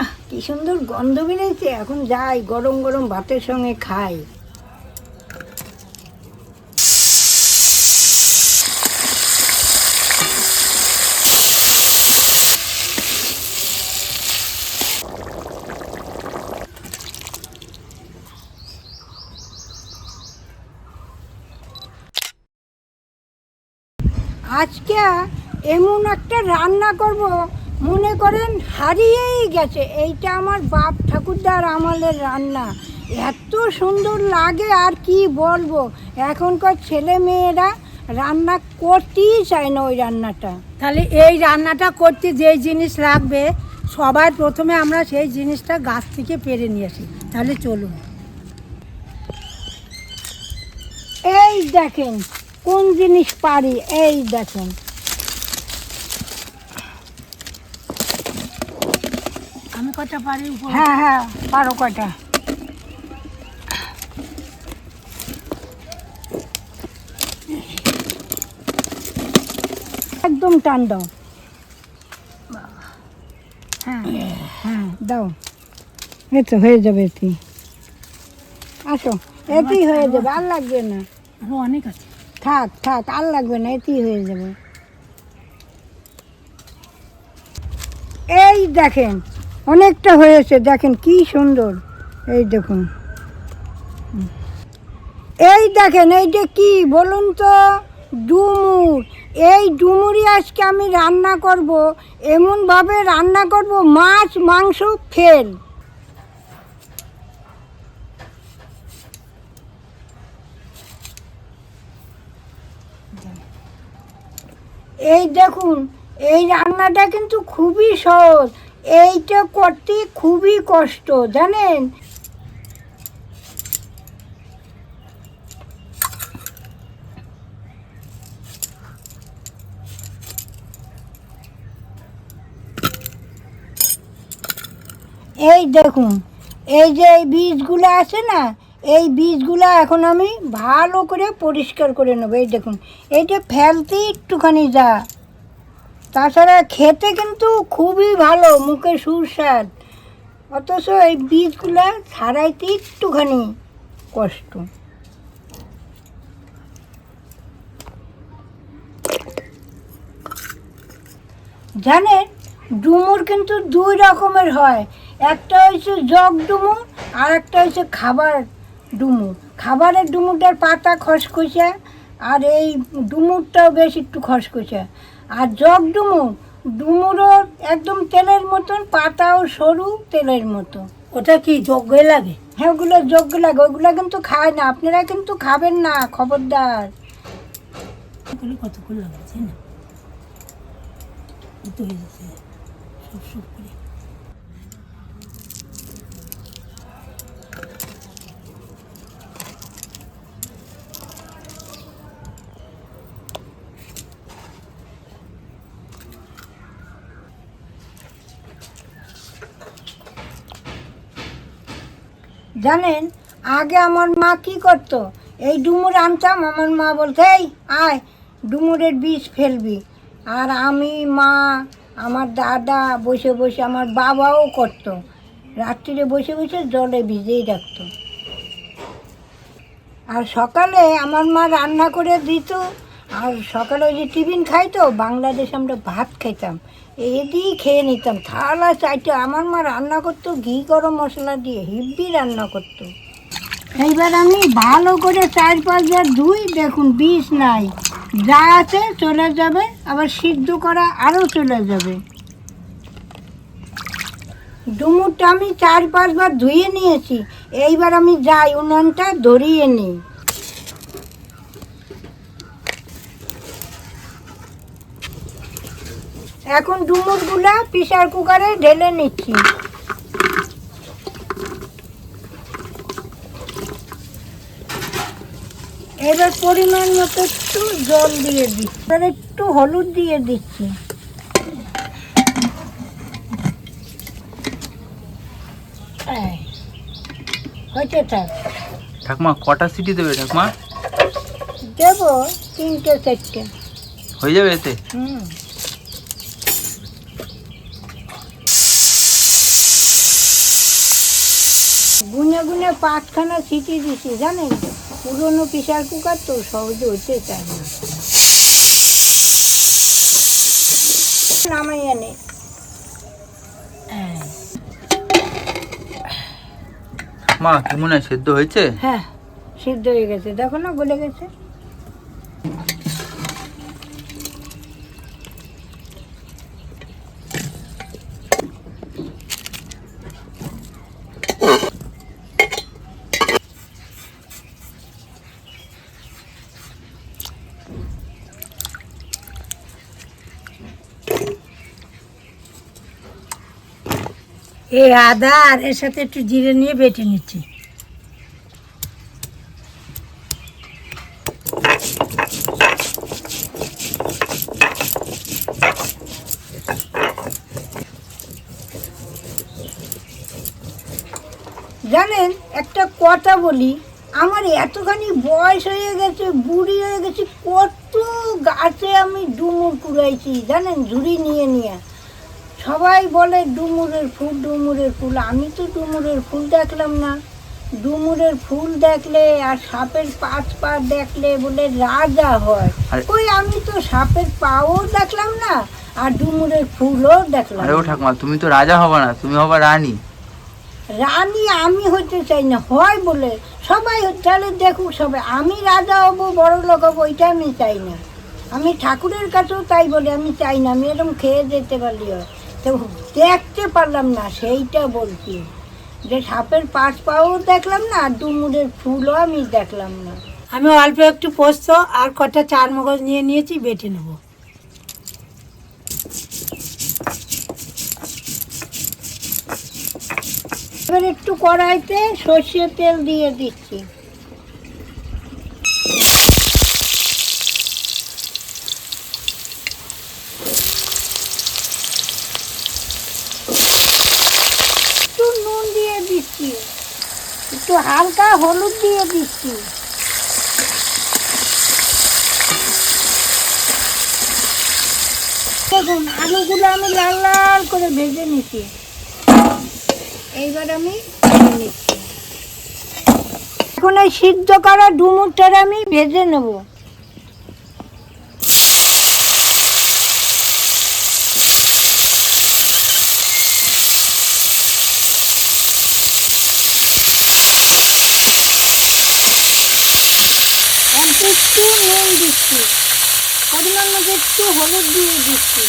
আহ, কি সুন্দর গন্ধ বেরিয়েছে। এখন যাই, গরম গরম ভাতের সঙ্গে খাই। আজকে এমন একটা রান্না করব, মনে করেন হারিয়েই গেছে। এইটা আমার বাপ ঠাকুরদার আমলের রান্না, এত সুন্দর লাগে আর কি বলবো। এখনকার ছেলে মেয়েরা রান্না করতেই চায় না ওই রান্নাটা। তাহলে এই রান্নাটা করতে যেই জিনিস লাগবে, সবার প্রথমে আমরা সেই জিনিসটা গাছ থেকে পেরে নিয়ে আসি। তাহলে চলুন। এই দেখেন কোন জিনিস পারি, এই দেখেন। আমি কটা পারি? হ্যাঁ হ্যাঁ, পারো কটা। একদম টান দাও। হ্যাঁ হ্যাঁ, দাও। এই তো হয়ে যাবে, এটি আসো, এতেই হয়ে যাবে, আর লাগবে না। আরো অনেক আছে। থাক থাক, আর লাগবে না, এতেই হয়ে যাবে। এই দেখেন অনেকটা হয়েছে, দেখেন কি সুন্দর। এই দেখুন, এই দেখেন, এইটা কি বলুন তো? ডুমুর। এই ডুমুরই আজকে আমি রান্না করব, এমনভাবে রান্না করব মাছ মাংস ফেল। এই দেখুন, এই রান্নাটা কিন্তু খুবই সহজ, এইটা করতে খুবই কষ্ট জানেন। এই দেখুন, এই যে এই বীজগুলো আছে না, এই বীজগুলো এখন আমি ভালো করে পরিষ্কার করে নেবো। এই দেখুন, এইটা ফেলতে একটুখানি যা, তাছাড়া খেতে কিন্তু খুবই ভালো, মুখে সুস্বাদ। অথচ এই বীজগুলো ছাড়াইতে একটুখানি কষ্ট। জানেন, ডুমুর কিন্তু দুই রকমের হয়। একটা হচ্ছে জগ ডুমুর, আর একটা হচ্ছে খাবার ডুমুর। খাবারের ডুমুরটার পাতা খসখসে, আর এই ডুমুরটাও বেশ একটু খসখসে। আর জগ ডুমুর, ডুমুরও একদম তেলের মতন, পাতাও সরু তেলের মতো। ওটা কি যোগ্যই লাগে? হ্যাঁ, ওগুলো যোগ্য লাগে, ওগুলো কিন্তু খায় না। আপনারা কিন্তু খাবেন না, খবরদার। কতক্ষণ লাগাচ্ছে না, তো হয়ে যাচ্ছে সব সব করে। জানেন, আগে আমার মা কি করতো, এই ডুমুর আনতাম, আমার মা বলতো এই আয় ডুমুরের বীজ ফেলবি। আর আমি, মা, আমার দাদা বসে বসে, আমার বাবাও করতো, রাত্রিরে বসে বসে জলে ভিজেই রাখতো। আর সকালে আমার মা রান্না করে দিত। আর সকালে ওই যে টিফিন খাইতো, বাংলাদেশে আমরা ভাত খাইতাম, এদিই খেয়ে নিতাম থালা চাইতে। আমার মা রান্না করতো ঘি গরম মশলা দিয়ে, হিব্বি রান্না করতো। এইবার আমি ভালো করে 4-5 বার ধুই, দেখুন বিষ নাই, যা আছে চলে যাবে, আবার সিদ্ধ করা আরও চলে যাবে। ডুমুরটা আমি 4-5 বার ধুয়ে নিয়েছি। এইবার আমি যাই, উনুনটা ধরিয়ে নিই। এখন ডুমুরগুলা প্রেসার কুকারে ঢেলে নিচ্ছি। এবার পরিমাণ মতো একটু জল দিয়ে দিচ্ছি, এবার একটু হলুদ দিয়ে দিচ্ছি। হয়েছে থাক। ঠাকুমা কটা সিটি দেবে ঠাকুমা? দেবো 3-4টে। হয়ে যাবে এতে? গুনে গুনে 5খানা সিটি দিছি জানেন, পুরনো প্রেসার কুকার তো সহজে হতে চায় না। নামাই এনে মা কি মনে হয় সেদ্ধ হয়েছে? হ্যাঁ সিদ্ধ হয়ে গেছে, দেখো না গলে গেছে। এই আদা আর এর সাথে একটু জিরে নিয়ে বেটে নিচ্ছি। জানেন একটা কথা বলি, আমার এতখানি বয়স হয়ে গেছে, বুড়ি হয়ে গেছে, কত গাছে আমি ডুমুর কুড়াইছি জানেন, ঝুড়ি নিয়ে নিয়ে। সবাই বলে ডুমুরের ফুল, ডুমুরের ফুল। আমি তো ডুমুরের ফুল দেখলাম না। ডুমুরের ফুল দেখলে আর সাপের 5 পা দেখলে বলে রাজা হয়। ওই আমি তো সাপের পাও দেখলাম না, আর ডুমুরের ফুলও দেখলাম আরে ও না। ঠাকুমা, তুমি তো রাজা হবা না, তুমি হবা রানী। রানী আমি হতে চাই না, হয় বলে সবাই তাহলে দেখুক সবাই, আমি রাজা হব, বড় লোক হবো, ওইটা আমি চাই না। আমি ঠাকুরের কাছেও তাই বলি, আমি চাই না আমি এরকম খেয়ে যেতে পারলি হয়। তো দেখতে পারলাম না, সেইটা বলছি যে সাপের 5 পাও দেখলাম না, আর ডুমুরের ফুলও আমি দেখলাম না। আমি অল্প একটু পোস্ত আর কটা চার মগজ নিয়ে নিয়েছি, বেটে নেব। এবার একটু কড়াইতে সর্ষের তেল দিয়ে দিচ্ছি। একটু নুন দিয়ে দিচ্ছি, একটু হালকা হলুদ দিয়ে দিচ্ছি। দেখুন আলুগুলো আমি লাল লাল করে ভেজে নিচ্ছি। এইবার আমি ভেজে নিচ্ছি। এখন এই সিদ্ধ করা ডুমুরটা আমি ভেজে নেব। অল্প একটু নুন দিচ্ছি, পরিমাণ মতো একটু হলুদ দিয়ে দিচ্ছি।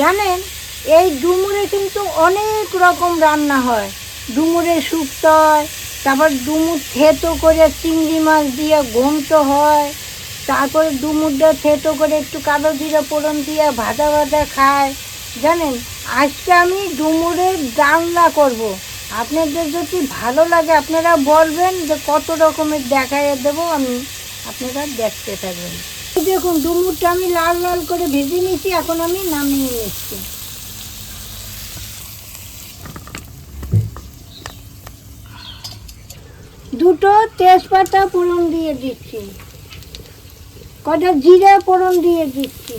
জানেন এই ডুমুরে কিন্তু অনেক রকম রান্না হয়। ডুমুরের শুক্তো হয়, তারপর ডুমুর থেতো করে চিংড়ি মাছ দিয়ে ঘন্ট হয়, তারপরে ডুমুরটা থেতো করে একটু কালো জিরা ফোড়ন দিয়ে ভাজা ভাজা খায়। জানেন আজকে আমি ডুমুরের ডালনা করব। আপনাদের যদি ভালো লাগে আপনারা বলবেন যে কত রকমের দেখাইয়ে দেবো, আমি আপনারা দেখতে থাকবেন। দেখুন ডুমুরটা আমি লাল লাল করে ভেজে নিচ্ছি, এখন আমি নামিয়ে নিচ্ছি। দুটো তেজপাতা ফোড়ন দিয়ে দিচ্ছি, কটা জিরা ফোড়ন দিয়ে দিচ্ছি,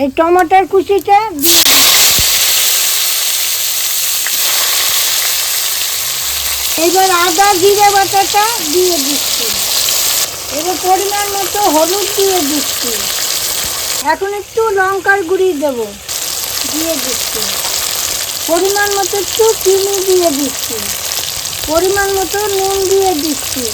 এই টমেটোর কুচিটা দিয়ে এবার আদা জিরে বাটাটা দিয়ে দিচ্ছি। এবার পরিমাণ মতো হলুদ দিয়ে দিচ্ছি। এখন একটু লঙ্কার গুঁড়ি দেবো, দিয়ে দিচ্ছি। পরিমাণ মতো একটু চিনি দিয়ে দিচ্ছি, পরিমাণ মতো নুন দিয়ে দিচ্ছি।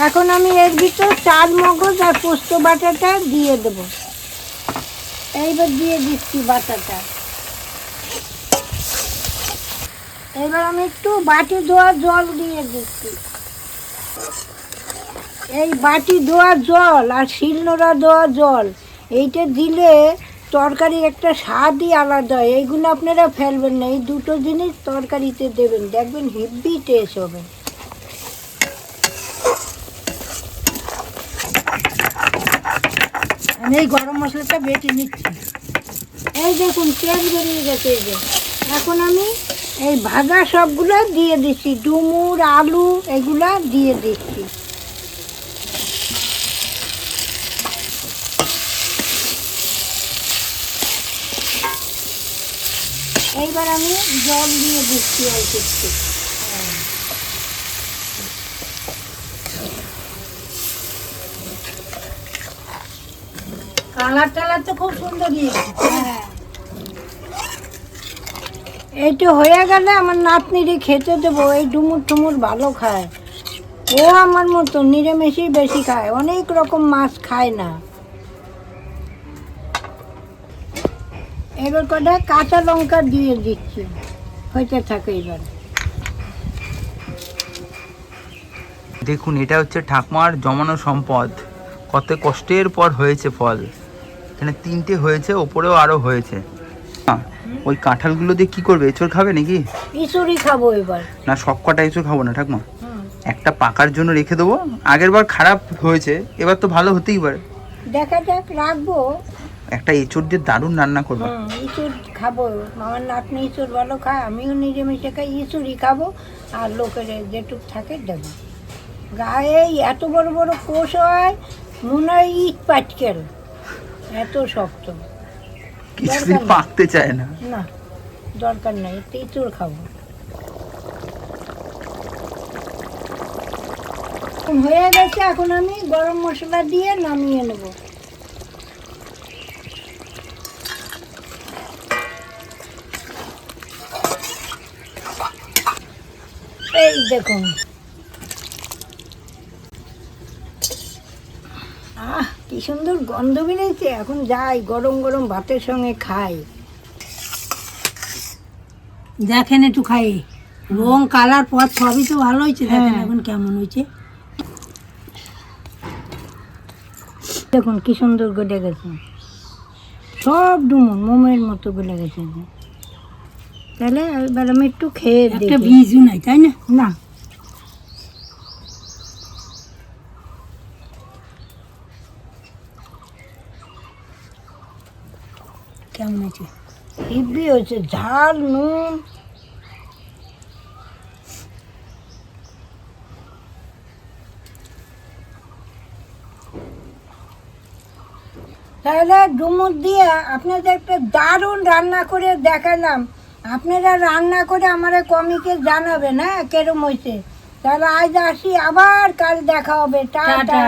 এখন আমি এর ভিতর চার মগজ আর পোস্ত বাটাটা দিয়ে দেবো। এইবার দিয়ে দিচ্ছি বাটাটা। এবার আমি একটু বাটি ধোয়া জল দিয়ে দিচ্ছি। এই বাটি ধোয়া জল আর শিলনোড়া ধোয়া জল এইটা দিলে তরকারির একটা স্বাদই আলাদা হয়। এইগুলো আপনারা ফেলবেন না, এই দুটো জিনিস তরকারিতে দেবেন, দেখবেন হেভি টেস্ট হবে। আমি এই গরম মশলাটা বেটে নিচ্ছি। এই দেখুন তেল বেরিয়ে গেছে। এই যে এখন আমি এই ভাজা সবগুলো দিয়ে দিচ্ছি, ডুমুর আলু এগুলা দিয়ে দিচ্ছি। এইবার আমি জল দিয়ে দিচ্ছি অল্প একটু। কালার টালার তো খুব সুন্দর দিয়েছে। হ্যাঁ, এইটা হয়ে গেলে আমার নাতনিরে খেতে দেবো। এই ডুমুর টুমুর ভালো খায়, ও আমার মতো নিরামিষই বেশি খায়, অনেক রকম মাছ খায় না। এবার কটা কাঁচা লঙ্কা দিয়ে দিচ্ছি, হইতে থাকে এবার। দেখুন, এটা হচ্ছে ঠাকুমার জমানো সম্পদ, কত কষ্টের পর হয়েছে ফল। এখানে 3টে হয়েছে, ওপরেও আরো হয়েছে। ওই কাঁঠালগুলো দিয়ে কি করবে? এঁচড় খাবে নাকি? ইসুরি খাবো এবার। না, সব কটা এঁচড় খাবো না ঠাকুমা, একটা পাকার জন্য রেখে দেবো। আগের বার খারাপ হয়েছে, এবার তো ভালো হতেই পারে। দেখা যাক, রাখবো। একটা এঁচড় দিয়ে দারুণ রান্না করবো। ইঁচুর খাবো, আমার নাতনি ইঁচুর ভালো খায়, আমিও নিরামিষে খাই, ইঁচুরই খাবো। আর লোকের যেটুক থাকে দেবো। গায়ে এত বড় বড় কোষ হয়, মনে হয় ইট পাটকেল, এত শক্ত। কিছুদিন পাকতে চায় না। না, দরকার নেই, ইঁচুর খাবো। হয়ে গেছে, এখন আমি গরম মশলা দিয়ে নামিয়ে নেব। এই দেখুন, কি সুন্দর গন্ধ বেরিয়েছে। এখন যাই, গরম গরম ভাতের সঙ্গে খাই। দেখেন একটু খাই, রং কালার পর সবই তো ভালো হয়েছে। দেখেন হ্যাঁ। এখন কেমন হয়েছে। দেখুন কি সুন্দর গলে গেছে, সব ডুমো মোমের মতো গলে গেছে। তাহলে এবার আমি একটু খেয়ে একটা দেখি। বীজও নাই, তাই না? না, কেমন হয়েছে? হিব্বি হয়েছে, ঝাল নুন। তাহলে ডুমুর দিয়ে আপনাদের একটা দারুণ রান্না করে দেখালাম। আপনারা রান্না করে আমার কমিকে জানাবেন, হ্যাঁ, কেরম হয়েছে। তাহলে আজ আসি, আবার কাল দেখা হবে। টাটা। টাটা।